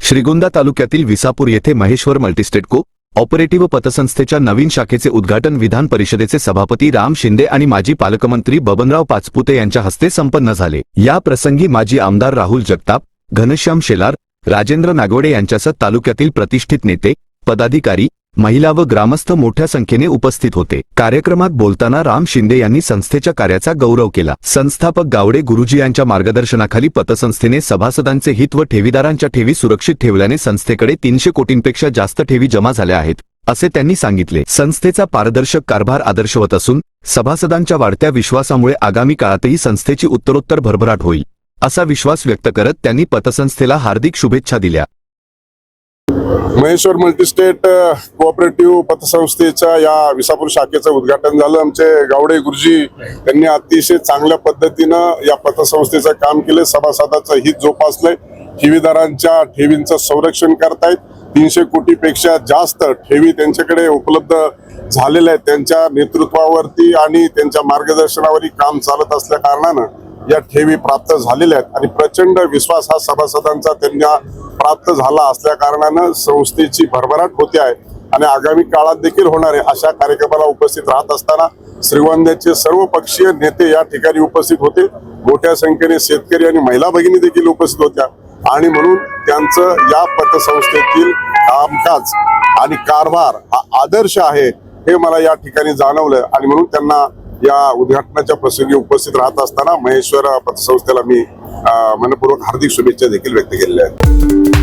श्रीगोंदा तालुक्यातील विसापूर येथे महेश्वर मल्टीस्टेट को ऑपरेटिव्ह पतसंस्थेच्या नवीन शाखेचे उद्घाटन विधान परिषदेचे सभापती राम शिंदे आणि माजी पालकमंत्री बबनराव पाचपुते यांच्या हस्ते संपन्न झाले। या प्रसंगी माजी आमदार राहुल जगताप, घनश्याम शेलार, राजेंद्र नागवडे यांच्यासह तालुक्यातील प्रतिष्ठित नेते, पदाधिकारी, महिला व ग्रामस्थ मोठ्या संख्येने उपस्थित होते। कार्यक्रमात बोलताना राम शिंदे यांनी संस्थेच्या कार्याचा गौरव केला। संस्थापक गावडे गुरुजी यांच्या मार्गदर्शनाखाली पतसंस्थेने सभासदांचे हित व ठेवीदारांच्या ठेवी सुरक्षित ठेवल्याने संस्थेकडे 300 कोटींपेक्षा जास्त ठेवी जमा झाल्या आहेत, असे त्यांनी सांगितले। संस्थेचा पारदर्शक कारभार आदर्शवत असून सभासदांच्या वाढत्या विश्वासामुळे आगामी काळातही संस्थेची उत्तरोत्तर भरभराट होईल, असा विश्वास व्यक्त करत त्यांनी पतसंस्थेला हार्दिक शुभेच्छा दिल्या। महेश्वर मल्टीस्टेट कोऑपरेटिव्ह पतसंस्थेच्या या विसापूर शाखेचं उद्घाटन झालं। आमचे गावडे गुरुजी यांनी अतिशय चांगल्या पद्धतीनं या पतसंस्थेचं काम केले, सभासदांचं हित जोपासलंय, ठेवीदारांच्या ठेवींचं संरक्षण करतायत। 300 कोटीपेक्षा जास्त ठेवी त्यांच्याकडे उपलब्ध झालेल्या आहेत। त्यांच्या नेतृत्वावरती आणि त्यांच्या मार्गदर्शनावरती काम चालत असल्या कारणानं या ठेवी प्राप्त झालेल्या आहेत आणि प्रचंड विश्वास हा सभासदांचा त्यांना प्राप्त झाला असल्या कारणानं संस्थेची भरभराट होते आहे आणि आगामी काळात देखील होणार आहे। अशा कार्यक्रमाला उपस्थित राहत असताना श्रीगोंद्याचे सर्व पक्षीय नेते या ठिकाणी उपस्थित होते। मोठ्या संख्येने शेतकरी आणि महिला भगिनी देखील उपस्थित होत्या आणि म्हणून त्यांचं या पतसंस्थेतील कामकाज आणि कारभार हा आदर्श आहे हे मला या ठिकाणी जाणवलं आणि म्हणून त्यांना या उद्घाटनाच्या प्रसंगी उपस्थित राहत असताना महेश्वर पतसंस्थेला मी मनपूर्वक हार्दिक शुभेच्छा देखील व्यक्त केलेल्या आहेत।